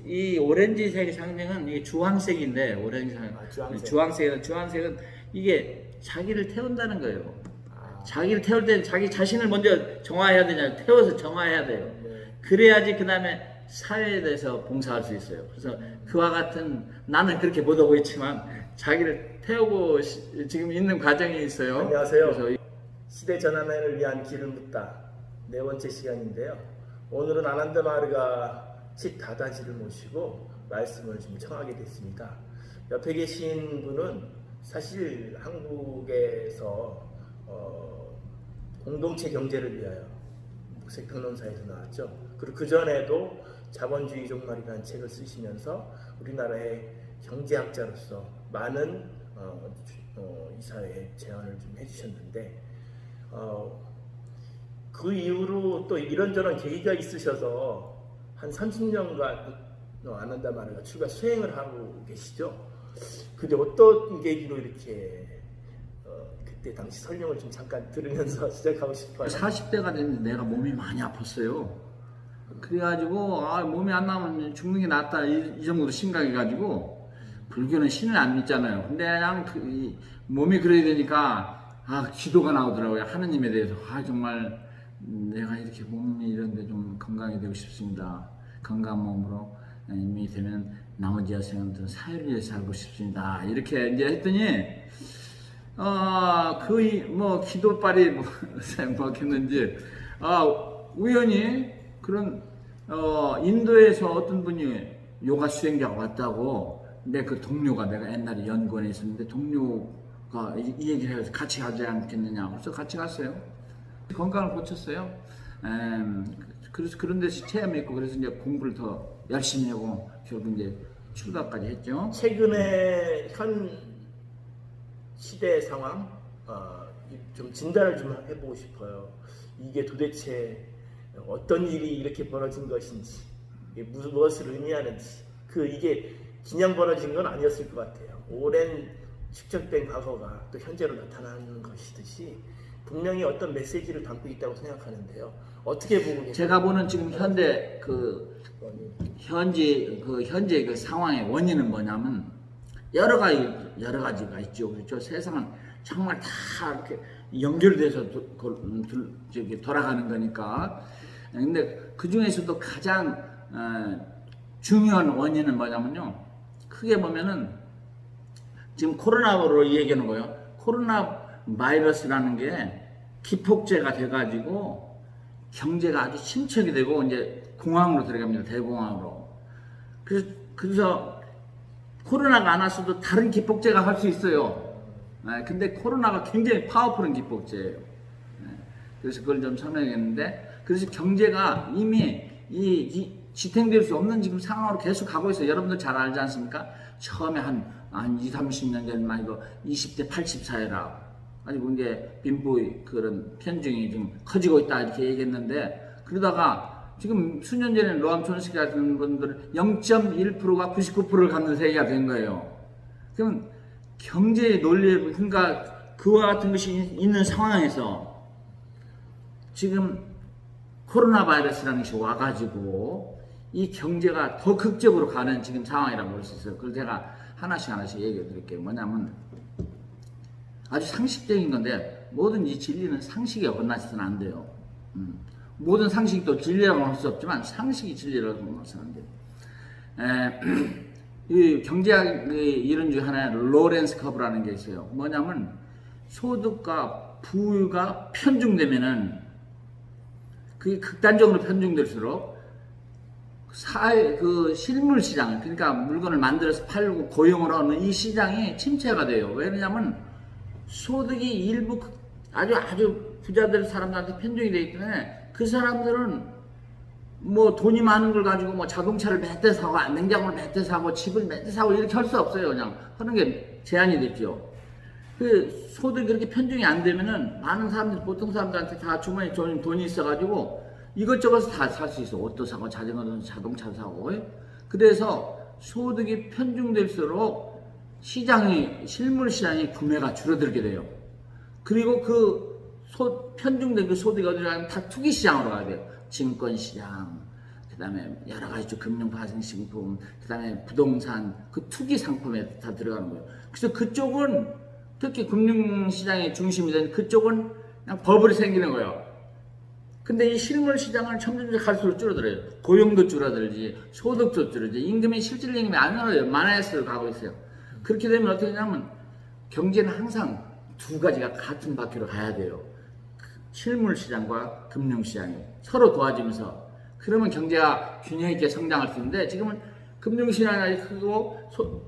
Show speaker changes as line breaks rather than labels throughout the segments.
이 오렌지색 상징은 이 주황색인데 주황색은 이게 자기를 태운다는 거예요. 자기를 태울 때 자기 자신을 먼저 정화해야 되잖아요. 태워서 정화해야 돼요. 그래야지 그 다음에 사회에 대해서 봉사할 수 있어요. 그래서 그와 같은 나는 그렇게 못 하고 있지만 자기를 태우고 지금 있는 과정이 있어요.
안녕하세요.
그래서
시대 전환을 위한 길을 묻다 네 번째 시간인데요. 오늘은 아난드 마르가 칩 다다지를 모시고 말씀을 좀 청하게 됐습니다. 옆에 계신 분은 사실 한국에서 공동체 경제를 위하여 국세평론사에서 나왔죠. 그리고 그 전에도 자본주의 종말이라는 책을 쓰시면서 우리나라의 경제학자로서 많은 이 사회에 제안을 좀 해주셨는데 그 이후로 또 이런저런 계기가 있으셔서 한 30년간 아난드 마르가 출가 수행을 하고 계시죠. 근데 어떤 계기로 이렇게 그때 당시 설명을 좀 잠깐 들으면서 시작하고 싶어요.
40대가 됐는데 내가 몸이 많이 아팠어요. 그래가지고 몸이 안 나오면 죽는 게 낫다 이 정도로 심각해가지고 불교는 신을 안 믿잖아요. 근데 그냥 몸이 그래야 되니까 기도가 나오더라고요. 하느님에 대해서 정말 내가 이렇게 몸이 이런데 좀 건강이 되고 싶습니다. 건강한 몸으로 이미 되면 나머지 여생들은 사회를 위해서 살고 싶습니다. 이렇게 이제 했더니 기도빨이 먹혔는지 우연히 그런 인도에서 어떤 분이 요가 수행자가 왔다고 내 그 동료가 내가 옛날에 연구원에 있었는데 동료가 이 얘기를 해서 같이 가지 않겠느냐. 그래서 같이 갔어요. 건강을 고쳤어요. 그래서 그런 데서 체험했고 그래서 이제 공부를 더 열심히 하고 결국 이제 출가까지 했죠.
최근에 현 시대 상황 좀 진단을 좀 해보고 싶어요. 이게 도대체 어떤 일이 이렇게 벌어진 것인지, 무엇을 의미하는지, 이게 그냥 벌어진 건 아니었을 것 같아요. 오랜 축적된 과거가 또 현재로 나타나는 것이듯이 분명히 어떤 메시지를 담고 있다고 생각하는데요. 어떻게 보고 계세요?
제가 보는 지금 현재 현재 그 상황의 원인은 뭐냐면 여러 가지가 있죠. 그렇죠. 세상은 정말 다 이렇게 연결돼서 돌아가는 거니까. 근데 그 중에서도 가장 중요한 원인은 뭐냐면요. 크게 보면은 지금 코로나로 얘기하는 거예요. 코로나 바이러스라는 게 기폭제가 돼가지고 경제가 아주 침체가 되고 이제 공황으로 들어갑니다. 대공황으로. 그래서 코로나가 안 왔어도 다른 기폭제가 할 수 있어요. 근데 코로나가 굉장히 파워풀한 기폭제예요. 그래서 그걸 좀 설명했는데, 그래서 경제가 이미 지탱될 수 없는 지금 상황으로 계속 가고 있어요. 여러분들 잘 알지 않습니까? 처음에 한 20, 30년 전만 해도 20대 80 사회라. 가지고 이제 빈부의 그런 편중이 좀 커지고 있다 이렇게 얘기했는데, 그러다가 지금 수년 전에 노암 촌스키 같은 분들은 0.1%가 99%를 갖는 세계가 된 거예요. 그러면 경제의 논리, 그러니까 그와 같은 것이 있는 상황에서 지금 코로나 바이러스라는 것이 와가지고 이 경제가 더 극적으로 가는 지금 상황이라고 볼 수 있어요. 그걸 제가 하나씩 얘기해 드릴게요. 뭐냐면 아주 상식적인 건데 뭐든지 진리는 상식에 어긋나서는 안 돼요. 모든 상식도 진리라고 할 수 없지만 상식이 진리라고 해서는 안 돼요. 이 경제학의 이론 중 하나는 로렌스 커브라는 게 있어요. 뭐냐면 소득과 부유가 편중되면은 그게 극단적으로 편중될수록 실물 시장, 그러니까 물건을 만들어서 팔고 고용을 하는 이 시장이 침체가 돼요. 왜냐면 소득이 일부 아주 부자들 사람들한테 편중이 되기 때문에 그 사람들은 뭐 돈이 많은 걸 가지고 뭐 자동차를 몇 대 사고 냉장고를 몇 대 사고 집을 몇 대 사고 이렇게 할 수 없어요. 그냥 하는 게 제한이 됐죠. 그 소득이 그렇게 편중이 안 되면은 많은 사람들, 보통 사람들한테 다 주머니에 돈이 있어가지고 이것저것 다 살 수 있어. 옷도 사고 자전거도 자동차 사고. 그래서 소득이 편중될수록 실물 시장의 구매가 줄어들게 돼요. 그리고 편중된 그 소득이 어디로 가면 다 투기 시장으로 가야 돼요. 증권 시장, 그다음에 여러 가지 좀 금융 파생식품, 그다음에 부동산, 그 투기 상품에 다 들어가는 거예요. 그래서 그쪽은 특히 금융시장의 중심이 된 그쪽은 그냥 버블이 생기는 거예요. 근데 이 실물 시장은 점점 갈수록 줄어들어요. 고용도 줄어들지, 소득도 줄어들지, 임금이 실질 임금이 안 늘어요. 마이너스로 가고 있어요. 그렇게 되면 어떻게 되냐면 경제는 항상 두 가지가 같은 바퀴로 가야 돼요. 실물 시장과 금융 시장이 서로 도와주면서, 그러면 경제가 균형 있게 성장할 수 있는데 지금은 금융 시장이 크고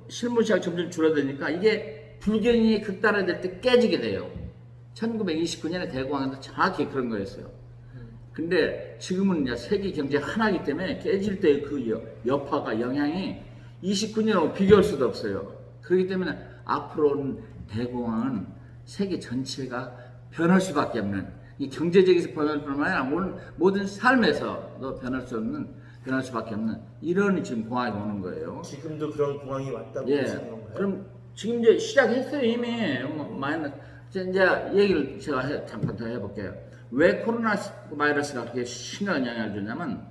실물 시장 점점 줄어드니까 이게 불균형이 극단화될 때 깨지게 돼요. 1929년에 대공황도 정확히 그런 거였어요. 근데 지금은 이제 세계 경제가 하나이기 때문에 깨질 때 그 여파가 영향이 29년하고 비교할 수도 없어요. 그렇기 때문에 앞으로는 대공황은 세계 전체가 변할 수밖에 없는, 이 경제적에서 변할 뿐만 아니라 모든 삶에서도 변할 수밖에 없는 이런 지금 공황이 오는 거예요.
지금도 그런 공황이 왔다고
예.
보시는 건가요?
그럼 지금 이제 시작했어요 이미. 이제 얘기를 제가 잠깐 더 해볼게요. 왜 코로나 바이러스가 그렇게 심각한 영향을 주냐면,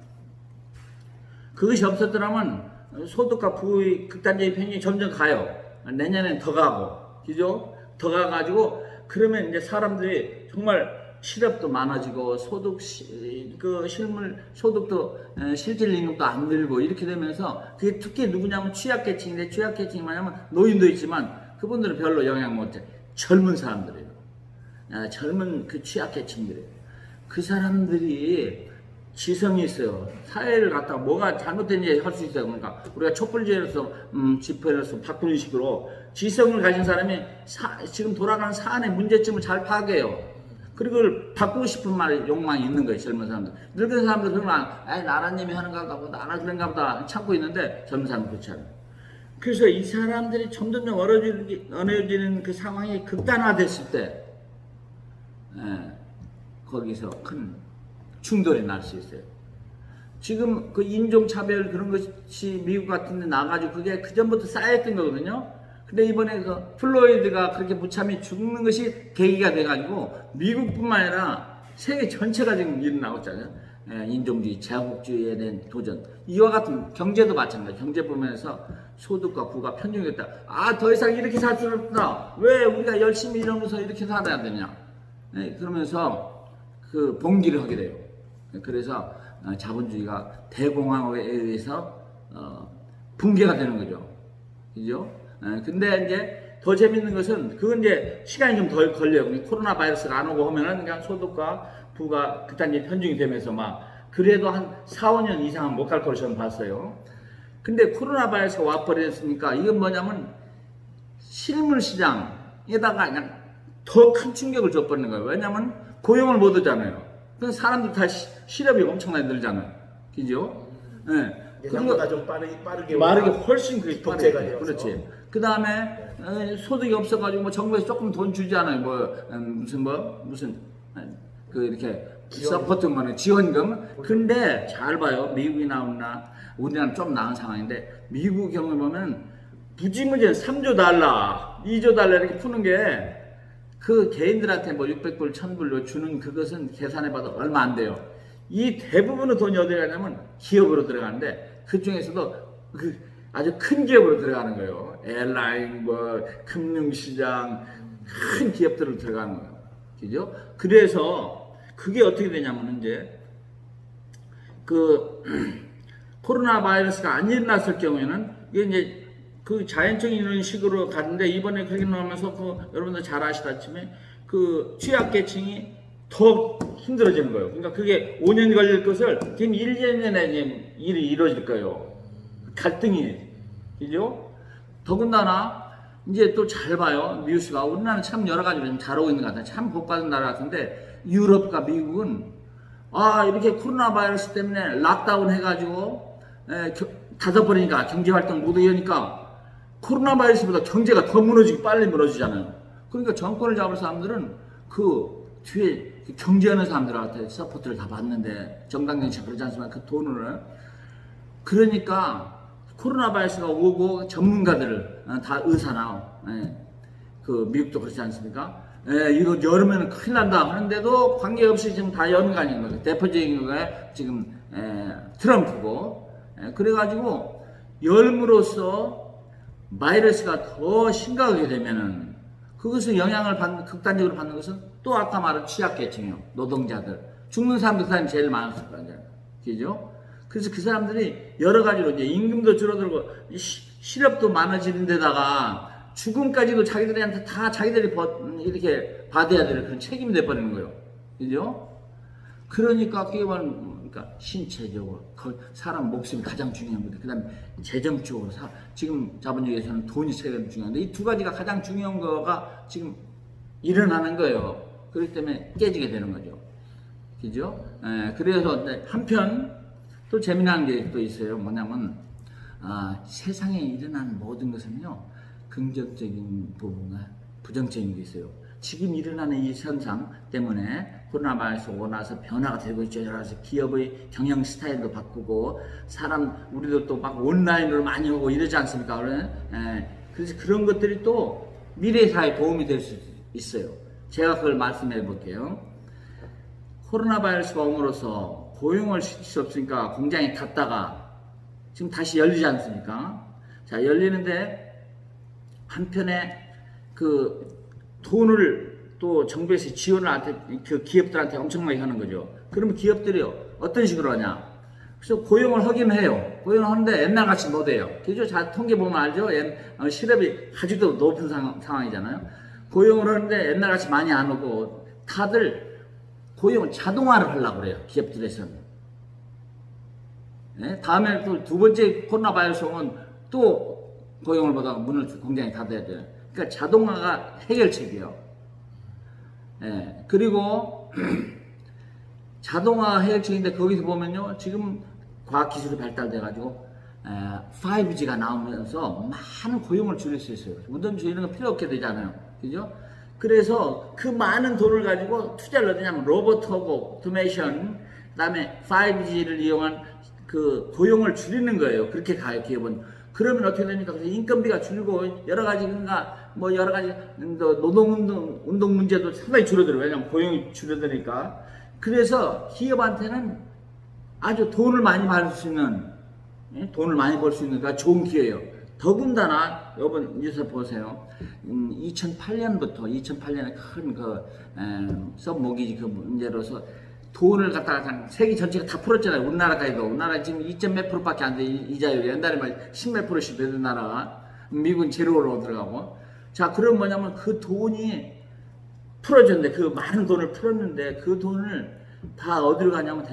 그것이 없었더라면 소득과 부의 극단적인 편이 점점 가요. 내년엔 더 가고, 그죠? 더 가가지고, 그러면 이제 사람들이 정말 실업도 많아지고, 실물 소득도 실질 임금도 안 늘고, 이렇게 되면서, 그게 특히 누구냐면 취약계층인데, 취약계층이 뭐냐면 노인도 있지만, 그분들은 별로 영향 못 해. 젊은 사람들이에요. 젊은 그 취약계층들이에요. 그 사람들이 지성이 있어요. 사회를 갖다가 뭐가 잘못된지 할 수 있어요. 그러니까 우리가 촛불제로서 집회로서 바꾸는 식으로 지성을 가진 사람이 지금 돌아가는 사안의 문제점을 잘 파악해요. 그리고 그걸 바꾸고 싶은 욕망이 있는 거예요. 젊은 사람들. 늙은 사람들 그러면 나라님이 하는가 보다, 나라 그런가 보다 참고 있는데, 젊은 사람은 그렇지 않아요. 그래서 이 사람들이 점점 어려지는 그 상황이 극단화됐을 때, 거기서 큰 충돌이 날 수 있어요. 지금 그 인종차별 그런 것이 미국 같은 데 나가지고 그게 그전부터 쌓였던 거거든요. 근데 이번에 그 플로이드가 그렇게 무참히 죽는 것이 계기가 돼가지고 미국뿐만 아니라 세계 전체가 지금 일어나고 있잖아요. 인종주의, 제국주의에 대한 도전. 이와 같은 경제도 마찬가지. 경제 부분에서 소득과 부가 편중됐다. 더 이상 이렇게 살 수는 없다. 왜 우리가 열심히 일하면서 이렇게 살아야 되냐. 그러면서 그 봉기를 하게 돼요. 그래서 자본주의가 대공황에 의해서 붕괴가 되는 거죠. 그죠? 근데 이제 더 재밌는 것은, 그건 이제 시간이 좀 덜 걸려요. 코로나 바이러스가 안 오고 하면은 그냥 소득과 부가 극단적인 편중이 되면서 그래도 한 4, 5년 이상은 못 갈 거로 저는 봤어요. 근데 코로나 바이러스가 와버렸으니까 이건 뭐냐면 실물 시장에다가 그냥 더 큰 충격을 줘버리는 거예요. 왜냐면 고용을 못 하잖아요. 그럼 사람들 다 실업이 엄청나게 늘잖아요. 그죠?
예상보다 좀 빠르게
훨씬 그게
복제가
빠르게.
되어서.
그렇지. 그 다음에 소득이 없어가지고 정부에서 조금 돈 주잖아요. 이렇게 서포트만 지원금. 근데 잘 봐요. 미국이 나오나 우리나라는 좀 나은 상황인데, 미국 경우에 보면 무지무지 3조 달러, 2조 달러 이렇게 푸는 게, 그 개인들한테 600불, 1000불로 주는 그것은 계산해봐도 얼마 안 돼요. 이 대부분의 돈이 어디 가냐면 기업으로 들어가는데, 그 중에서도 아주 큰 기업으로 들어가는 거예요. 에어라인, 금융시장, 큰 기업들로 들어가는 거예요. 그죠? 그래서 그게 어떻게 되냐면 이제 코로나 바이러스가 안 일어났을 경우에는 이게 이제 그 자연적인 이런 식으로 갔는데, 이번에 그렇게 나오면서 여러분들 잘 아시다시피 그 취약계층이 더 힘들어지는 거예요. 그러니까 그게 5년 걸릴 것을 지금 1, 2년에 일이 이루어질 거예요. 갈등이. 그죠? 더군다나 이제 또 잘 봐요. 뉴스가 우리나라는 참 여러 가지로 좀 잘하고 있는 것 같아요. 참 복받은 나라 같은데, 유럽과 미국은 이렇게 코로나 바이러스 때문에 락다운 해가지고 닫아버리니까 경제활동 못 하니까 코로나 바이러스보다 경제가 더 빨리 무너지잖아요. 그러니까 정권을 잡을 사람들은 그 뒤에 경제하는 사람들한테 서포트를 다 받는데, 정당 정치 그러지 않습니까? 그 돈을. 그러니까 코로나 바이러스가 오고 전문가들을 다 의사나, 그 미국도 그렇지 않습니까? 이거 열으면 큰일 난다 하는데도 관계없이 지금 다 여는 거 아닙니까? 대표적인 거에 지금 트럼프고, 그래가지고 열므로써 바이러스가 더 심각하게 되면은 그것을 영향을 극단적으로 받는 것은 또 아까 말한 취약계층이요, 노동자들, 죽는 사람들, 그 사람이 제일 많았을 거예요. 그죠? 그래서 그 사람들이 여러 가지로 이제 임금도 줄어들고 실업도 많아지는 데다가 죽음까지도 자기들한테 다 자기들이 이렇게 받아야 되는 그런 책임이 돼버리는 거예요. 그죠? 그러니까 그러니까 신체적으로 사람 목숨이 가장 중요한 거죠. 그 다음에 재정적으로 지금 자본주의에서는 돈이 세금 중요한데 이 두 가지가 가장 중요한 거가 지금 일어나는 거예요. 그렇기 때문에 깨지게 되는 거죠. 그죠? 그래서 한편 또 재미난 게 또 있어요. 뭐냐면 세상에 일어나는 모든 것은요 긍정적인 부분과 부정적인 게 있어요. 지금 일어나는 이 현상 때문에 코로나 바이러스 오고 나서 변화가 되고 있죠. 여러 가지 기업의 경영 스타일도 바꾸고 우리도 또 막 온라인으로 많이 오고 이러지 않습니까? 그래서 그런 것들이 또 미래 사회에 도움이 될 수 있어요. 제가 그걸 말씀해 볼게요. 코로나 바이러스가 옴으로써 고용을 시킬 수 없으니까 공장이 닫다가 지금 다시 열리지 않습니까? 자, 열리는데 한편에 그 돈을 또 정부에서 지원을 그 기업들한테 엄청나게 하는 거죠. 그러면 기업들이요 어떤 식으로 하냐? 그래서 고용을 하긴 해요. 고용을 하는데 옛날 같이 못 해요. 그죠? 자, 통계 보면 알죠? 실업이 아직도 높은 상황이잖아요. 고용을 하는데 옛날 같이 많이 안 오고 다들 고용을 자동화를 하려고 그래요. 기업들에서는. 다음에 또 두 번째 코로나 바이러스 오면 또 고용을 보다가 공장이 닫아야 돼요. 그러니까 자동화가 해결책이에요. 그리고 자동화 해결책인데 거기서 보면요. 지금 과학기술이 발달돼가지고 5G가 나오면서 많은 고용을 줄일 수 있어요. 운전주 이런 거 필요 없게 되잖아요. 그죠? 그래서 그 많은 돈을 가지고 투자를 어디냐면 로봇하고 오토메이션, 그 다음에 5G를 이용한 그 고용을 줄이는 거예요. 그렇게 가요, 기업은. 그러면 어떻게 됩니까? 그래서 인건비가 줄고 여러 가지 노동운동 문제도 상당히 줄어들어요. 왜냐하면 고용이 줄어드니까. 그래서 기업한테는 아주 돈을 많이 벌 수 있는 그러니까 좋은 기회예요. 더군다나 이번 뉴스 보세요. 2008년에 큰 썸모기지 그 문제로서 돈을 갖다가 세계 전체가 다 풀었잖아요. 우리나라 지금 2몇 %밖에 안 돼. 이자율이 옛날에 막 10몇 %씩 되던 나라가 미국은 제로로 들어가고. 자, 그럼 뭐냐면 그 돈이 풀어졌는데 그 많은 돈을 풀었는데 그 돈을 다 어디로 가냐면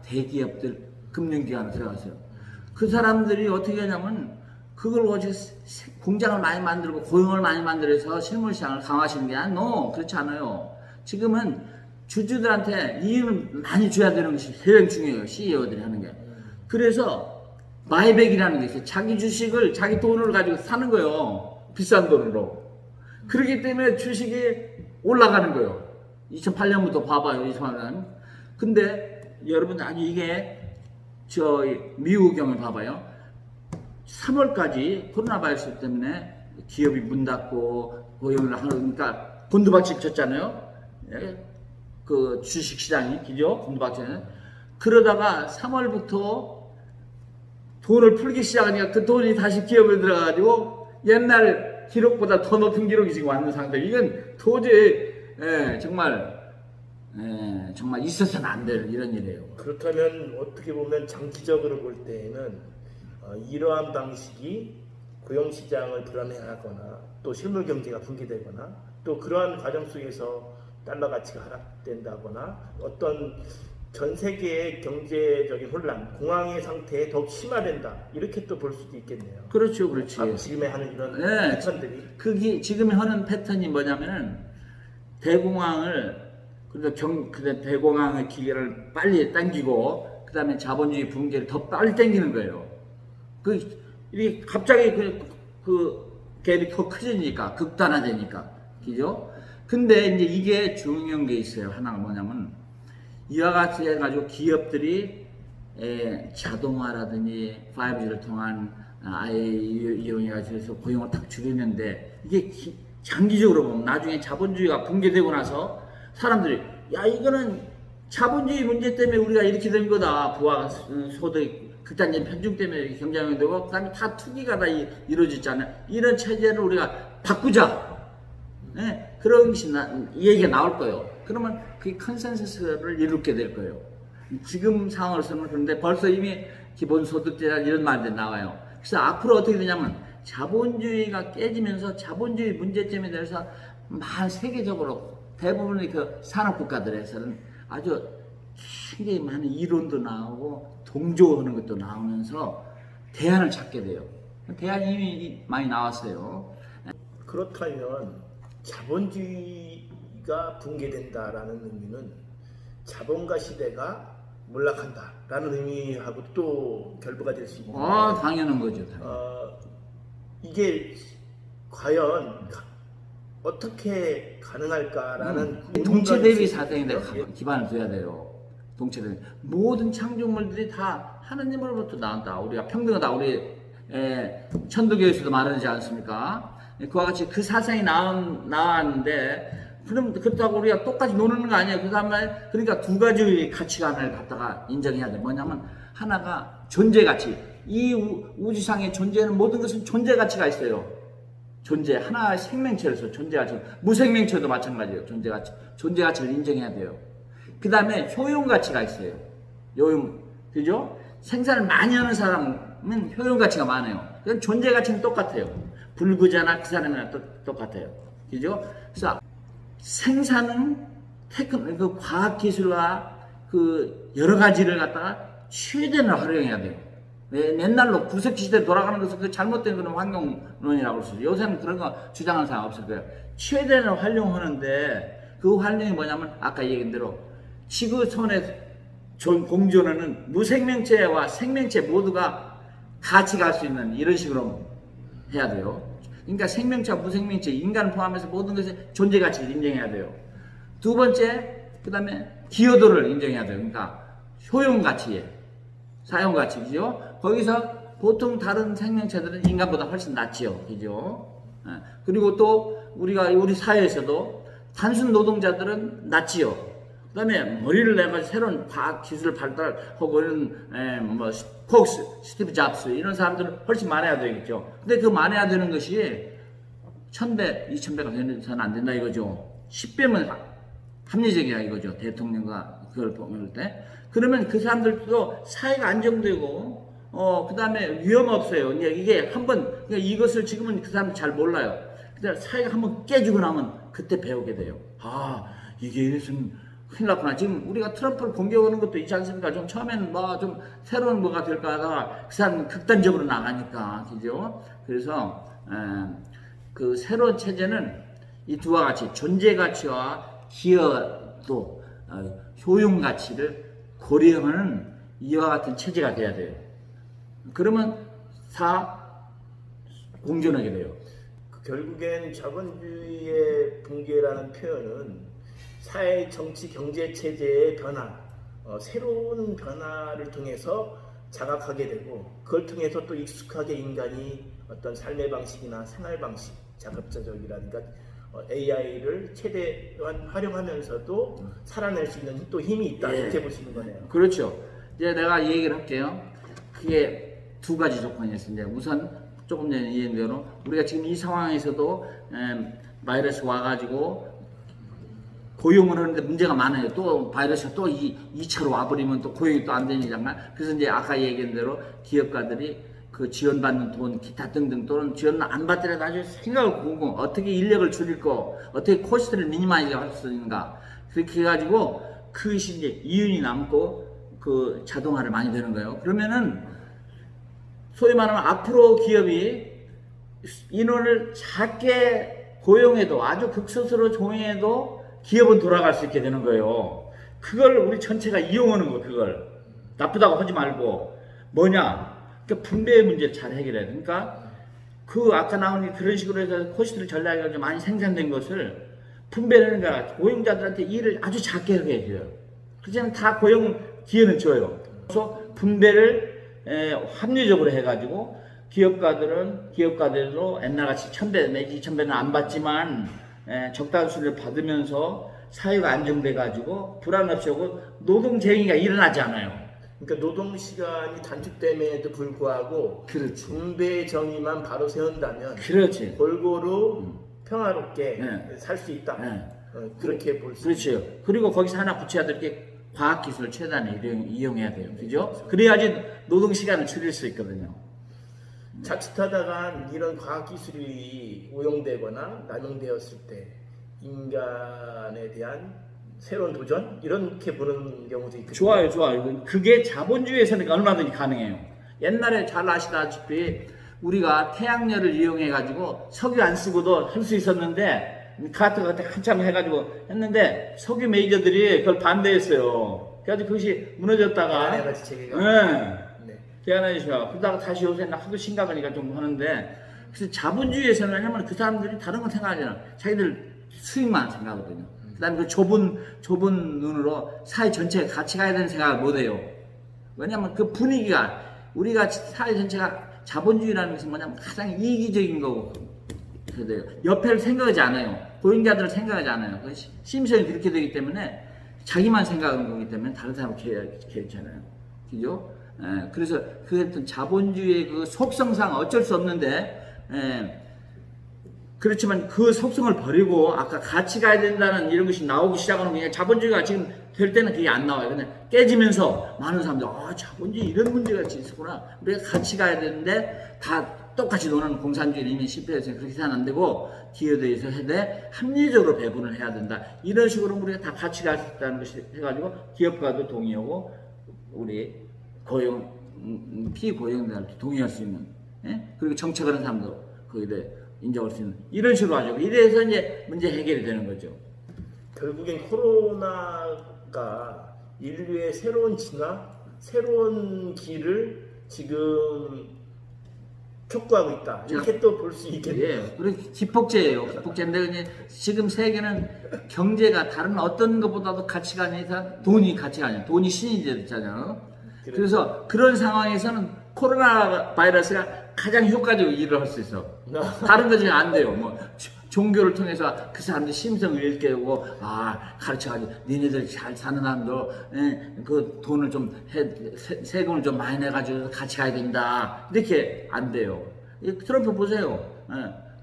대기업들 금융기관에 들어갔어요. 그 사람들이 어떻게 하냐면 그걸 가지고 공장을 많이 만들고 고용을 많이 만들어서 실물시장을 강화하시는 게 아니에요. 그렇지 않아요. 지금은 주주들한테 이익을 많이 줘야 되는 것이 제일 중요해요. CEO들이 하는 게. 그래서 바이백이라는 게 있어요. 자기 주식을 자기 돈을 가지고 사는 거예요. 비싼 돈으로. 그렇기 때문에 주식이 올라가는 거예요. 2008년부터 봐봐요. 2008년. 근데 여러분 아니 이게 미국 경을 봐봐요. 3월까지 코로나 바이러스 때문에 기업이 문 닫고 고용을 하니까 곤두박질 쳤잖아요. 그 주식 시장이 기죠. 곤두박질은. 그러다가 3월부터 돈을 풀기 시작하니까 그 돈이 다시 기업에 들어가가지고 옛날 기록보다 더 높은 기록이 지금 왔는 상태. 이건 도저히 정말 있어서는 안 되는 이런 일이에요.
그렇다면 어떻게 보면 장기적으로 볼 때에는 이러한 방식이 고용시장을 불안해하거나 또 실물 경제가 붕괴되거나 또 그러한 과정 속에서 달러 가치가 하락된다거나 어떤 전 세계의 경제적인 혼란, 공황의 상태에 더욱 심화된다 이렇게 또 볼 수도 있겠네요.
그렇죠, 그렇지.
지금에 하는 이런 패턴들이.
그게 지금 하는 패턴이 뭐냐면은 대공황을 대공황의 기계를 빨리 당기고 그 다음에 자본주의 붕괴를 더 빨리 당기는 거예요. 이게 갑자기 그 갭이 더 커지니까 극단화되니까, 그죠? 근데 이제 이게 중요한 게 있어요. 하나가 뭐냐면 이와 같이 해가지고 기업들이 자동화라든지 5G를 통한 이용해가지고 고용을 딱 줄이는데 이게 장기적으로 보면 나중에 자본주의가 붕괴되고 나서 사람들이 야 이거는 자본주의 문제 때문에 우리가 이렇게 된 거다. 부와 소득, 극단적인 편중 때문에 경쟁이 되고, 그 다음에 다 투기가 다 이루어졌잖아요. 이런 체제를 우리가 바꾸자. 네, 그런 것이 이 얘기가 나올 거예요. 그러면 그 컨센서스를 이루게 될 거예요. 지금 상황으로서는 그런데 벌써 이미 기본소득제라 이런 말들이 나와요. 그래서 앞으로 어떻게 되냐면 자본주의가 깨지면서 자본주의 문제점에 대해서 세계적으로 대부분의 그 산업국가들에서는 아주 굉장히 많은 이론도 나오고 동조하는 것도 나오면서 대안을 찾게 돼요. 대안이 이미 많이 나왔어요.
그렇다면 자본주의가 붕괴된다라는 의미는 자본가 시대가 몰락한다라는 의미하고 또 결부가 될 수 있는 거예요.
당연한 거죠.
이게 과연 어떻게 가능할까라는
동체 대비 사상에 기반을 둬야 돼요. 동체 대비 모든 창조물들이 다 하나님으로부터 나온다. 우리가 평등하다. 우리 천도교에서도 말하지 않습니까? 그와 같이 그 사상이 나왔는데 그럼 그렇다고 우리가 똑같이 노는 거 아니에요. 그 다음에 그러니까 두 가지의 가치관을 갖다가 인정해야 돼. 뭐냐면 하나가 존재 가치. 이 우주상에 존재하는 모든 것은 존재 가치가 있어요. 존재 하나의 생명체로서 존재 가치. 무생명체도 마찬가지예요. 존재 가치. 존재 가치를 인정해야 돼요. 그 다음에 효용 가치가 있어요. 효용, 그죠? 생산을 많이 하는 사람은 효용 가치가 많아요. 그건 존재 가치는 똑같아요. 불구자나 그 사람이나 똑같아요. 그죠? 그래서 생산은 그 과학기술과 그 여러 가지를 갖다가 최대한 활용해야 돼요. 옛날로 구석기시대 돌아가는 것은 그 잘못된 그런 환경론이라고 그러죠. 요새는 그런 거 주장하는 사람 없을 거예요. 최대한 활용하는데 그 활용이 뭐냐면 아까 얘기한 대로 지구촌에 공존하는 무생명체와 생명체 모두가 같이 갈 수 있는 이런 식으로 해야 돼요. 그러니까 생명체와 무생명체, 인간 포함해서 모든 것의 존재 가치를 인정해야 돼요. 두 번째, 그 다음에 기여도를 인정해야 돼요. 그러니까 효용 가치에, 사용 가치죠. 거기서 보통 다른 생명체들은 인간보다 훨씬 낫지요. 그죠? 그리고 또 우리 사회에서도 단순 노동자들은 낫지요. 그 다음에 머리를 내가지고 새로운 과학 기술을 발달하고 이런 폭스, 스티브 잡스 이런 사람들은 훨씬 많아야 되겠죠. 근데 그 많아야 되는 것이 1000배, 2000배가 되서는 안 된다 이거죠. 10배면 합리적이야 이거죠. 대통령과 그걸 볼 때. 그러면 그 사람들도 사회가 안정되고 그 다음에 위험 없어요. 이게 한번 그러니까 이것을 지금은 그 사람이 잘 몰라요. 근데 사회가 한번 깨지고 나면 그때 배우게 돼요. 이게 무슨 큰일 났구나. 지금 우리가 트럼프를 공격하는 것도 있지 않습니까? 좀 처음에는 좀 새로운 뭐가 될까 하다가 그 사람은 극단적으로 나가니까. 그죠? 그래서, 그 새로운 체제는 이 두와 같이 존재 가치와 기여도, 효용 가치를 고려하는 이와 같은 체제가 돼야 돼요. 그러면 공존하게 돼요.
결국엔 자본주의의 붕괴라는 표현은 사회, 정치, 경제 체제의 변화, 새로운 변화를 통해서 자각하게 되고 그걸 통해서 또 익숙하게 인간이 어떤 삶의 방식이나 생활 방식, 자급자족이라든가 AI를 최대한 활용하면서도 살아낼 수 있는 또 힘이 있다 이렇게 보시는 거네요.
그렇죠. 이제 내가 이 얘기를 할게요. 그게 두 가지 조건이 있습니다. 우선 조금 전에 얘기한 대로 우리가 지금 이 상황에서도 바이러스 와가지고 고용을 하는데 문제가 많아요. 또 바이러스가 또 2차로 와버리면 또 고용이 또 안 되니까. 그래서 이제 아까 얘기한 대로 기업가들이 그 지원받는 돈, 기타 등등 또는 지원을 안 받더라도 아주 생각을 보고 어떻게 인력을 줄일 거, 어떻게 코스트를 미니마이즈 할 수 있는가. 그렇게 해가지고 그것이 이제 이윤이 남고 그 자동화를 많이 되는 거예요. 그러면은 소위 말하면 앞으로 기업이 인원을 작게 고용해도 아주 극소수로 고용해도 기업은 돌아갈 수 있게 되는 거예요. 그걸 우리 전체가 이용하는 거, 그걸. 나쁘다고 하지 말고. 뭐냐? 그러니까 분배의 문제를 잘 해결해야 돼. 그러니까 아까 나온 그런 식으로 해서 코스트를 전략해가지고 많이 생산된 것을 분배를 하니까 고용자들한테 일을 아주 작게 하게 해줘요. 그렇지만 다 고용 기회는 줘요. 그래서 분배를 합리적으로 해가지고 기업가들도 옛날같이 1000배 내지 2000배는 안 받지만 적당한 수를 받으면서 사회가 안정돼 가지고 불안 없이 오고 노동쟁의가 일어나지 않아요.
그러니까 노동 시간이 단축됨에도 불구하고
그렇지.
분배 정의만 바로 세운다면
그렇지.
골고루 평화롭게
네.
살 수 있다.
네.
그렇게 볼 수
그렇죠. 그리고 거기서 하나 붙여야 될 게 과학기술 최대한 이용해야 돼요. 그죠? 그래야지 노동 시간을 줄일 수 있거든요.
자칫하다가 이런 과학기술이 오용되거나 남용되었을 때 인간에 대한 새로운 도전? 이렇게 보는 경우도 있거든요.
좋아요, 좋아요. 그게 자본주의에서는 얼마든지 가능해요. 옛날에 잘 아시다시피 우리가 태양열을 이용해 가지고 석유 안 쓰고도 할 수 있었는데 카트 그때 한참 해가지고 했는데 석유 메이저들이 그걸 반대했어요. 그래가지고 그것이 무너졌다가
에너지 체계가
네. 대한해주셔. 그러다가 다시 요새 하도 심각하니까 좀 하는데 그래서 자본주의에서는 왜냐면 그 사람들이 다른 건 생각하지 않아. 자기들 수익만 생각하거든요. 그다음에 그 좁은 눈으로 사회 전체가 같이 가야 되는 생각을 못 해요. 왜냐면 그 분위기가 우리가 사회 전체가 자본주의라는 것은 뭐냐면 가장 이기적인 거고 그래요. 옆에를 생각하지 않아요. 고용자들을 생각하지 않아요. 심성이 그렇게 되기 때문에 자기만 생각하는 거기 때문에 다른 사람을 개의하잖아요. 그죠? 그래서 그 어떤 자본주의의 그 속성상 어쩔 수 없는데 그렇지만 그 속성을 버리고 아까 같이 가야 된다는 이런 것이 나오기 시작하는 게 자본주의가 지금 될 때는 그게 안 나와요. 근데 깨지면서 많은 사람들 자본주의 이런 문제가 있었구나. 우리가 같이 가야 되는데 다 똑같이 노는 공산주의는 이미 실패해서 그렇게 해서는 안 되고 기여도에서 해대 합리적으로 배분을 해야 된다. 이런 식으로 우리가 다 같이 갈 수 있다는 것이 해가지고 기업가도 동의하고 우리 피고용자들도 동의할 수 있는 그리고 정책하는 사람도 거기에 대해 인정할 수 있는 이런 식으로 하죠. 이래서 이제 문제 해결이 되는 거죠.
결국엔 코로나가 인류의 새로운 진화, 새로운 길을 지금 촉구하고 있다. 이렇게 또 볼 수 있겠네요.
예, 그리고 기폭제예요. 기폭제인데 이제 지금 세계는 경제가 다른 어떤 것보다도 가치가 아니라 돈이 가치가 아니야. 돈이 신이 됐잖아요. 그래서 그런 상황에서는 코로나 바이러스가 가장 효과적으로 일을 할 수 있어. 다른 거 지금 안 돼요. 뭐 종교를 통해서 그 사람들 심성을 일깨우고 가르쳐가지고 니네들 잘 사는 사람도 그 돈을 좀 세금을 좀 많이 내가지고 같이 가야 된다. 이렇게 안 돼요. 트럼프 보세요.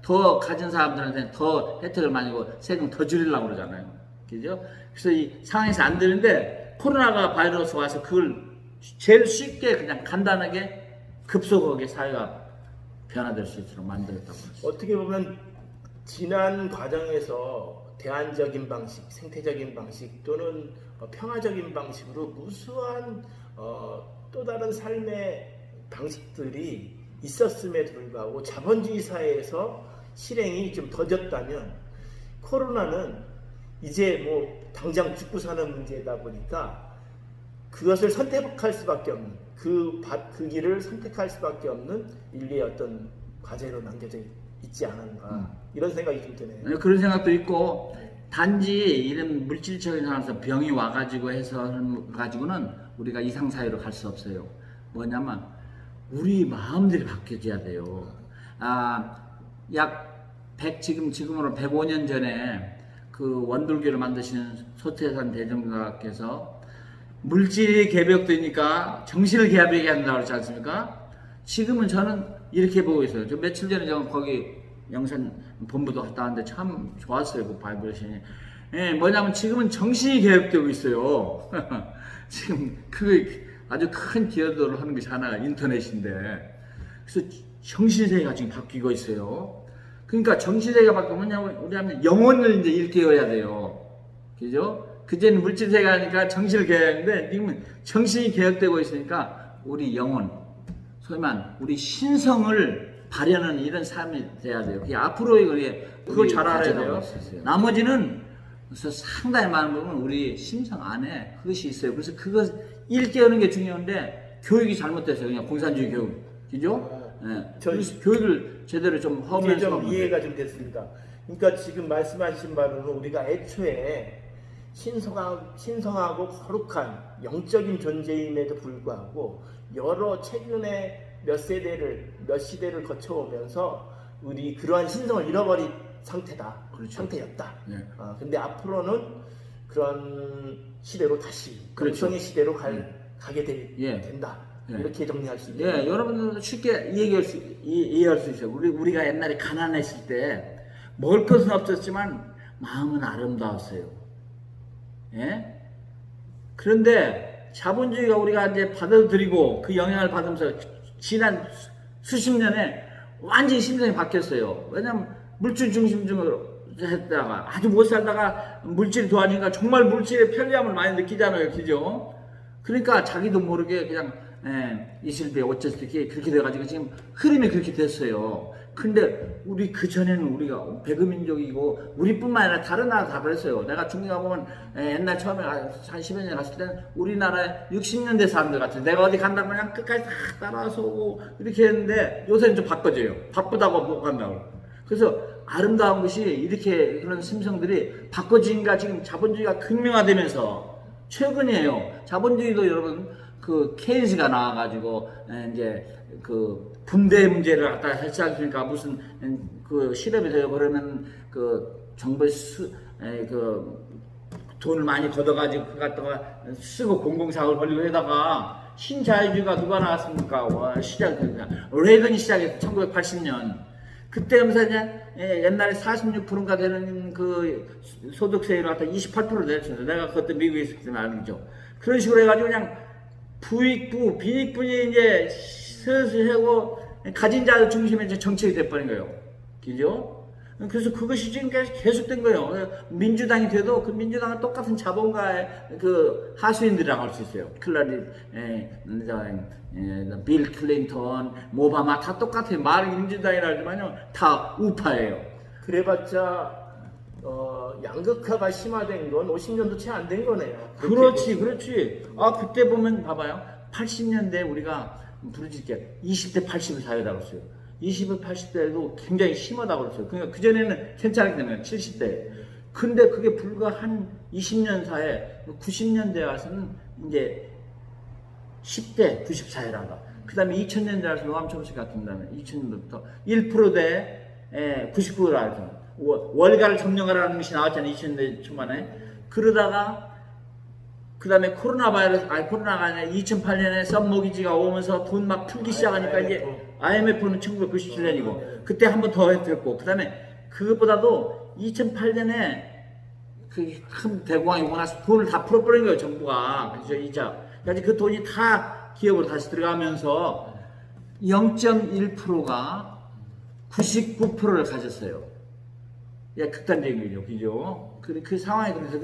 더 가진 사람들한테 더 혜택을 많이 주고 세금 더 줄이려고 그러잖아요. 그죠? 그래서 이 상황에서 안 되는데 코로나가 바이러스 와서 그걸 제일 쉽게 그냥 간단하게 급속하게 사회가 변화될 수 있도록 만들었다고 하죠.
어떻게 보면 지난 과정에서 대안적인 방식, 생태적인 방식 또는 평화적인 방식으로 무수한 또 다른 삶의 방식들이 있었음에도 불구하고 자본주의 사회에서 실행이 좀 더뎠다면 코로나는 이제 뭐 당장 죽고 사는 문제다 보니까 그것을 선택할 수밖에 없는 그 길을 선택할 수밖에 없는 인류의 어떤 과제로 남겨져 있지 않은가 이런 생각이 좀 드네요.
그런 생각도 있고 단지 이런 물질적인 상황에서 병이 와가지고 해서 가지고는 우리가 이상 사회로 갈 수 없어요. 뭐냐면 우리 마음들이 바뀌어져야 돼요. 약 100 지금으로 105년 전에 그 원불교를 만드시는 소태산 대종사께서 물질이 개벽되니까 정신을 개벽하게 한다고 그러지 않습니까? 지금은 저는 이렇게 보고 있어요. 저 며칠 전에 저 거기 영산 본부도 갔다 왔는데 참 좋았어요. 그 바이브레이션이. 뭐냐면 지금은 정신이 개혁되고 있어요. 지금 그 아주 큰 기여도를 하는 것이 하나가 인터넷인데 그래서 정신세계가 지금 바뀌고 있어요. 그러니까 정신세계가 바뀌면 우리 하면 영혼을 이제 일깨워야 돼요. 그죠? 그제는 물질세계가 하니까 정신을 개혁했는데 지금은 정신이 개혁되고 있으니까 우리 영혼, 소위 말 우리 신성을 발현하는 이런 삶이 돼야 돼요. 그게 앞으로 그걸 잘 알아야 돼요. 나머지는 그래서 상당히 많은 부분은 우리 심성 안에 그것이 있어요. 그래서 그것 일깨우는 게 중요한데 교육이 잘못됐어요. 그냥 공산주의 교육, 그죠? 그래서 교육을 제대로 좀 하면서
좀 이해가 좀 됐습니다. 그러니까 지금 말씀하신 바로는 우리가 애초에 신성하고 거룩한 영적인 존재임에도 불구하고 여러 최근에 몇 시대를 거쳐오면서 우리 그러한 신성을 잃어버린 상태였다.
그렇죠.
근데 앞으로는 그런 시대로 다시
그렇죠.
성의 시대로 가게
예.
된다.
예.
이렇게 정리할 수 있네요.
예, 여러분들도 쉽게 이해할 수 있어요. 우리가 옛날에 가난했을 때 먹을 것은 없었지만 마음은 아름다웠어요. 예? 그런데 자본주의가 우리가 이제 받아들이고 그 영향을 받으면서 지난 수십 년에 완전히 심성이 바뀌었어요. 왜냐면 물질 중심적으로 했다가 아주 못 살다가 물질이 좋아지니까 정말 물질의 편리함을 많이 느끼잖아요. 그죠? 그러니까 자기도 모르게 그냥 이슬배 어쨌든 그렇게 돼가지고 지금 흐름이 그렇게 됐어요. 근데 우리 그 전에는 우리가 배급민족이고 우리뿐만 아니라 다른 나라 다 그랬어요. 내가 중국에 가보면 옛날 처음에 한 10여 년 갔을 때는 우리나라에 60년대 사람들 같아요. 내가 어디 간다고 그냥 끝까지 다 따라서 오고 이렇게 했는데 요새는 좀 바꿔져요. 바쁘다고 못 간다고. 그래서 아름다운 것이 이렇게 그런 심성들이 바꿔지니까 지금 자본주의가 극명화되면서 최근이에요. 자본주의도 여러분 그 케인스가 나와가지고 이제 그 분배 문제를 갖다 했지 않습니까? 무슨 그 실험이 돼요. 그러면 그 정부의 그 돈을 많이 걷어가지고 그 갖다가 쓰고 공공사업을 벌리고 해다가 신자유주의가 누가 나왔습니까? 레이건이 시작했어. 1980년. 그때면서 이제 옛날에 46%인가 되는 그 소득세율을 갖다 28% 내렸습니다. 내가 그때 미국에 있을 때 알죠. 그런 식으로 해가지고 그냥 부익부, 빈익분이 이제 슬슬 하고 가진 자들 중심에 이제 정책이 돼버린 거예요. 그죠? 그래서 그것이 지금까지 계속된 거예요. 민주당이 돼도 그 민주당은 똑같은 자본가의 그 하수인들이라고 할 수 있어요. 빌 클린턴, 오바마 다 똑같아요. 말은 민주당이라 하지만요, 다 우파예요.
그래봤자 양극화가 심화된 건 50년도 채 안 된 거네요.
그렇지. 아, 그때 보면 봐봐요. 80년대 우리가 부르짖게 20대 80을 사회라고 했어요. 20대 80대도 굉장히 심하다고 그랬어요. 그러니까 그전에는 괜찮았기 때문에 70대. 근데 그게 불과 한 20년 사이에 90년대 와서는 이제 10대 94회라가. 그 다음에 2000년대 와서 노암 촘스키 같은 다음에 2000년부터 1%대 99%라. 월가를 점령하라는 것이 나왔잖아요. 2000년대 초반에. 그러다가 그 다음에 코로나가 아니라 2008년에 썸모기지가 오면서 돈 막 풀기 시작하니까 이제 IMF는 1997년이고 그때 한 번 더 했고 그 다음에 그것보다도 2008년에 그 큰 대공황이 오고 나서 돈을 다 풀어버린 거예요. 정부가. 그죠? 이자. 그래서 그 돈이 다 기업으로 다시 들어가면서 0.1%가 99%를 가졌어요. 야, 극단적인 거죠. 그죠? 그 상황이 그래서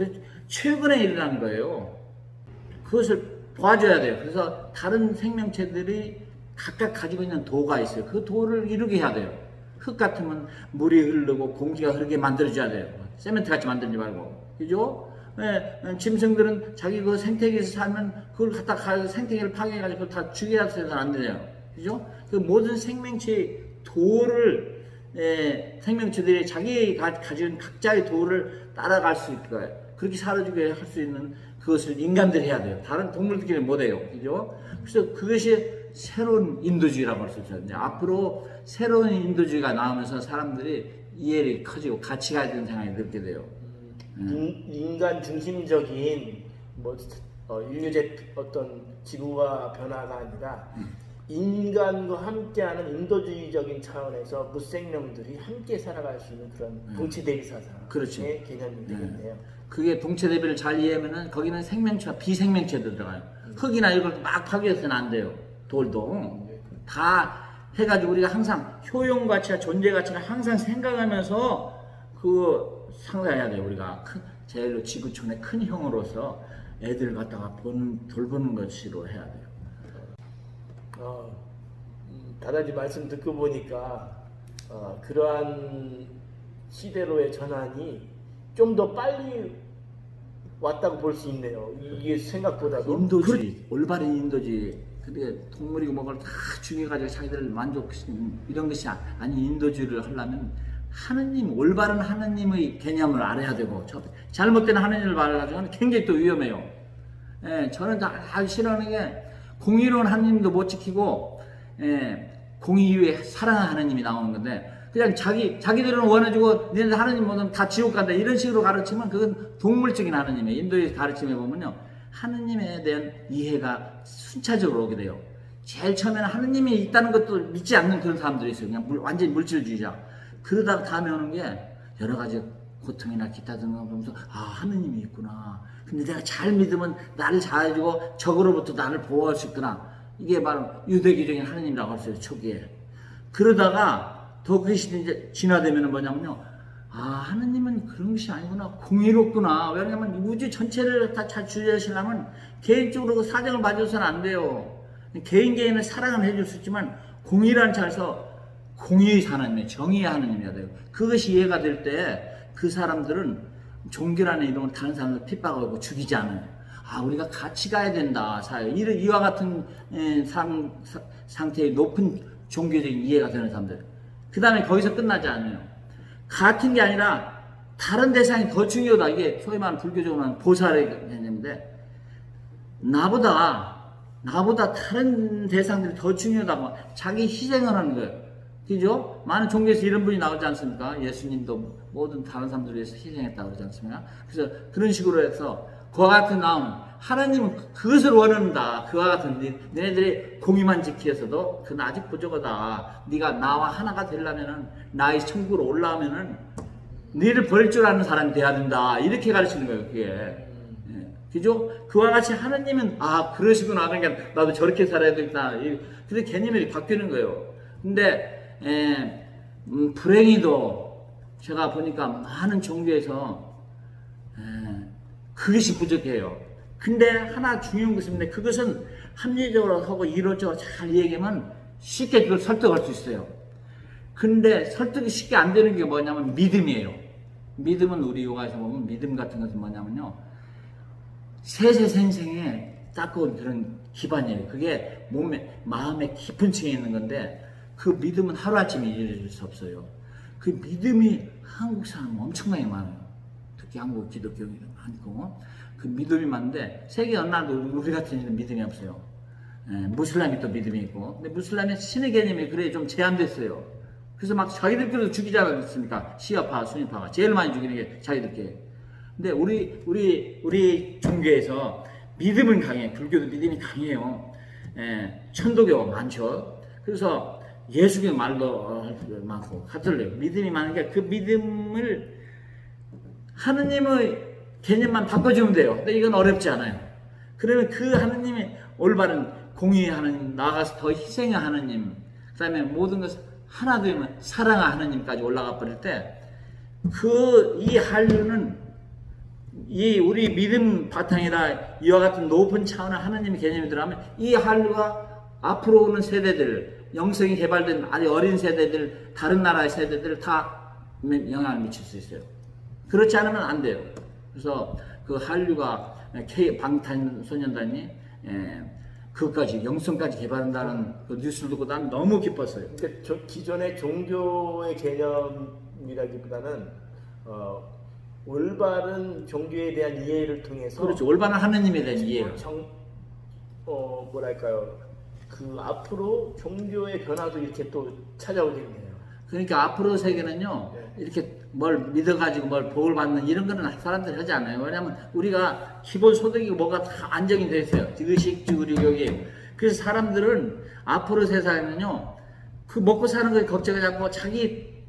최근에 일어난 거예요. 그것을 봐줘야 돼요. 그래서 다른 생명체들이 각각 가지고 있는 도가 있어요. 그 도를 이루게 해야 돼요. 흙 같으면 물이 흐르고 공기가 흐르게 만들어줘야 돼요. 세멘트 같이 만들지 말고. 그죠? 네, 짐승들은 자기 그 생태계에서 살면 그걸 갖다 생태계를 파괴해가지고 다 죽여야 해서는 안 되네요. 그죠? 그 모든 생명체의 도를 생명체들이 자기가 가진 각자의 도를 따라갈 수 있을 거예요. 그렇게 살아주게 할 수 있는 그것을 인간들이 해야 돼요. 다른 동물들끼리는 못해요. 그죠? 그래서 그것이 새로운 인도주의라고 할 수 있어요. 이제 앞으로 새로운 인도주의가 나오면서 사람들이 이해력이 커지고 가치가 있다는 생각이 들게 돼요.
인간 중심적인 인류적 어떤 지구가 변화가 아니라 인간과 함께하는 인도주의적인 차원에서 무생명들이 함께 살아갈 수 있는 그런 동체대비 사상의 개념이 되겠네요.
그게 동체대비를 잘 이해하면은 거기는 생명체와 비생명체도 들어가요. 흙이나 이걸 막 파괴해서는 안 돼요. 돌도 다 해가지고 우리가 항상 효용 가치와 존재 가치를 항상 생각하면서 그 상상해야 돼요. 우리가 제일로 지구촌의 큰 형으로서 애들 갖다가 돌보는 것으로 해야 돼요.
다다지 말씀 듣고 보니까 그러한 시대로의 전환이 좀 더 빨리 왔다고 볼 수 있네요. 이게 생각보다도
인도주의, 올바른 인도주의. 근데 동물이고 뭐가 다 죽여가지고 자기들 만족시키는 이런 것이 아닌 인도주의를 하려면 하느님, 올바른 하느님의 개념을 알아야 되고 잘못된 하느님을 말해가지고는 굉장히 또 위험해요. 저는 다 싫어하는 게 공의로운 하느님도 못 지키고 공의 이후에 사랑하는 하느님이 나오는 건데 그냥 자기들은 원해주고 니네들 하느님 못하면 다 지옥 간다 이런 식으로 가르치면 그건 동물적인 하느님이에요. 인도의 가르침에 보면요, 하느님에 대한 이해가 순차적으로 오게 돼요. 제일 처음에는 하느님이 있다는 것도 믿지 않는 그런 사람들이 있어요. 그냥 완전히 물질주의자. 그러다가 다음에 오는 게 여러 가지 고통이나 기타 등을 보면서 하느님이 있구나. 근데 내가 잘 믿으면 나를 잘해주고 적으로부터 나를 보호할 수 있구나. 이게 바로 유대교적인 하느님이라고 할 수 있어요. 초기에. 그러다가 더 그리스도 이제 진화되면 뭐냐면요, 하느님은 그런 것이 아니구나, 공의롭구나. 왜냐면 우주 전체를 다 잘 주재하시려면 개인적으로 사정을 봐줘서는 안 돼요. 개인을 사랑은 해줄 수 있지만 공의라는 차에서 공의의 하나님이에요. 정의의 하나님이어야 돼요. 그것이 이해가 될 때 그 사람들은 종교라는 이름을 다른 사람들 핍박하고 죽이지 않아요. 우리가 같이 가야 된다. 사회. 이와 같은 상태의 높은 종교적인 이해가 되는 사람들. 그 다음에 거기서 끝나지 않아요. 같은 게 아니라 다른 대상이 더 중요하다. 이게 소위 말하는 불교적으로 하는 보살의 개념인데, 나보다 다른 대상들이 더 중요하다고 자기 희생을 하는 거예요. 그죠? 많은 종교에서 이런 분이 나오지 않습니까? 예수님도 모든 다른 사람들을 위해서 희생했다고 그러지 않습니까? 그래서 그런 식으로 해서 그와 같은 나온 하나님은 그것을 원한다. 그와 같은 너네들이 공의만 지키어서도 그건 아직 부족하다. 네가 나와 하나가 되려면은, 나의 천국으로 올라오면은 너희를 버릴 줄 아는 사람이 돼야 된다. 이렇게 가르치는 거예요. 그게. 그죠? 그와 같이 하나님은 그러시구나. 그러니까 나도 저렇게 살아야 되겠다. 그래서 개념이 바뀌는 거예요. 근데 불행히도 제가 보니까 많은 종교에서 그것이 부족해요. 근데 하나 중요한 것이 있는데, 그것은 합리적으로 하고 이론적으로 잘 얘기하면 쉽게 그걸 설득할 수 있어요. 근데 설득이 쉽게 안 되는 게 뭐냐면 믿음이에요. 믿음은 우리 요가에서 보면 믿음 같은 것은 뭐냐면요, 세세생생에 닦아온 그런 기반이에요. 그게 마음의 깊은 층에 있는 건데, 그 믿음은 하루아침에 이루어질 수 없어요. 그 믿음이 한국 사람은 엄청나게 많아요. 특히 한국 기독교인이 많고, 그 믿음이 많은데, 세계 어느 나라도 우리 같은 이는 믿음이 없어요. 무슬람이 또 믿음이 있고, 근데 무슬람의 신의 개념이 그래 좀 제한됐어요. 그래서 막 자기들끼리도 죽이지 않았습니까? 시아파, 수니파가 제일 많이 죽이는 게 자기들끼리. 근데 우리 종교에서 믿음은 강해요. 불교도 믿음이 강해요. 천도교 많죠. 그래서 예수교 말도 많고, 가톨릭 믿음이 많은 게, 그 믿음을 하느님의 개념만 바꿔주면 돼요. 근데 이건 어렵지 않아요. 그러면 그 하느님이 올바른 공의의 하느님, 나아가서 더 희생의 하느님, 그 다음에 모든 것을 하나 되면 사랑의 하느님까지 올라가 버릴 때, 이 한류는 우리 믿음 바탕이라 이와 같은 높은 차원의 하느님의 개념이 들어가면, 이 한류가 앞으로 오는 세대들, 영성이 개발된 아주 어린 세대들, 다른 나라의 세대들 다 영향을 미칠 수 있어요. 그렇지 않으면 안 돼요. 그래서 그 한류가 방탄소년단이 그것까지 영성까지 개발한다는 그 뉴스를 듣고 난 너무 기뻤어요.
그러니까 기존의 종교의 개념이라기보다는 올바른 종교에 대한 이해를 통해서,
그렇죠. 올바른 하느님에 대한 이해요.
뭐랄까요, 그 앞으로 종교의 변화도 이렇게 또 찾아오겠네요.
그러니까 앞으로 세계는요, 이렇게 뭘 믿어가지고 뭘 복을 받는 이런 거는 사람들이 하지 않아요. 왜냐하면 우리가 기본 소득이 뭐가 다 안정이 돼 있어요. 의식, 주의, 여기. 그래서 사람들은 앞으로 세상에는요, 그 먹고 사는 거에 걱정하지 않고 자기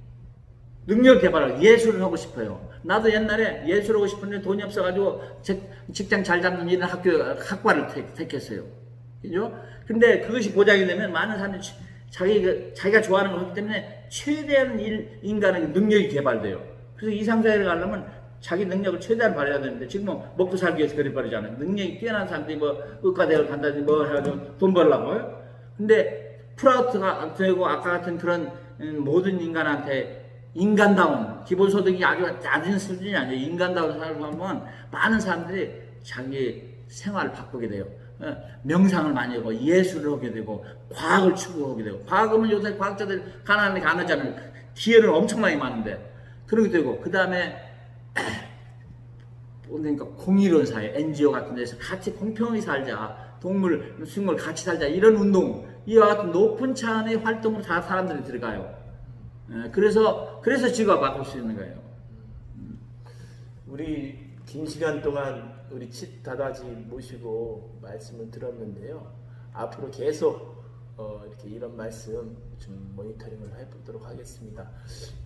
능력 개발을, 예술을 하고 싶어요. 나도 옛날에 예술하고 싶은데 돈이 없어가지고 직장 잘 잡는 이런 학과를 택했어요. 그죠? 근데 그것이 보장이 되면 많은 사람들이 자기가 좋아하는 걸 하기 때문에 최대한 인간의 능력이 개발돼요. 그래서 이상사회를 가려면 자기 능력을 최대한 발휘해야 되는데, 지금은 먹고 살기 위해서 그래 버리잖아요. 능력이 뛰어난 사람들이 뭐 의과대학을 간다든지 뭐 해가지고 돈 벌려고요. 근데 프라우트가 되고 아까 같은 그런 모든 인간한테 인간다운, 기본소득이 아주 낮은 수준이 아니에요. 인간다운 살아보면 많은 사람들이 자기 생활을 바꾸게 돼요. 명상을 많이 하고 예술을 하게 되고 과학을 추구하게 되고, 과학은 요새 과학자들 가난하게 안 하잖아요. 기회는 엄청나게 많은데 그러게 되고, 그 다음에 그러니까 공의로운 사회, NGO 같은 데서 같이 공평하게 살자, 동물, 식물 같이 살자, 이런 운동, 이와 같은 높은 차원의 활동으로 다 사람들이 들어가요. 그래서 지가 바꿀 수 있는 거예요.
우리 긴 시간 동안 우리 칫 다다지 모시고 말씀을 들었는데요. 앞으로 계속 이렇게 이런 말씀 좀 모니터링을 해보도록 하겠습니다.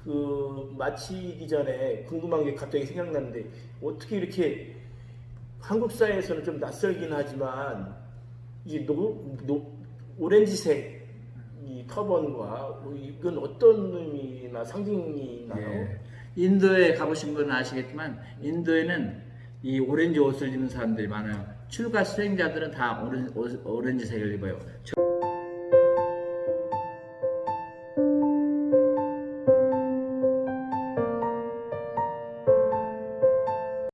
그 마치기 전에 궁금한 게 갑자기 생각났는데 어떻게 이렇게 한국 사회에서는 좀 낯설긴 하지만 이 오렌지색 이 터번과 이건 어떤 의미나 상징이 있나요?
예. 인도에 가보신 분은 아시겠지만 인도에는 이 오렌지 옷을 입는 사람들이 많아요. 출가 수행자들은 다 오렌지색을 입어요.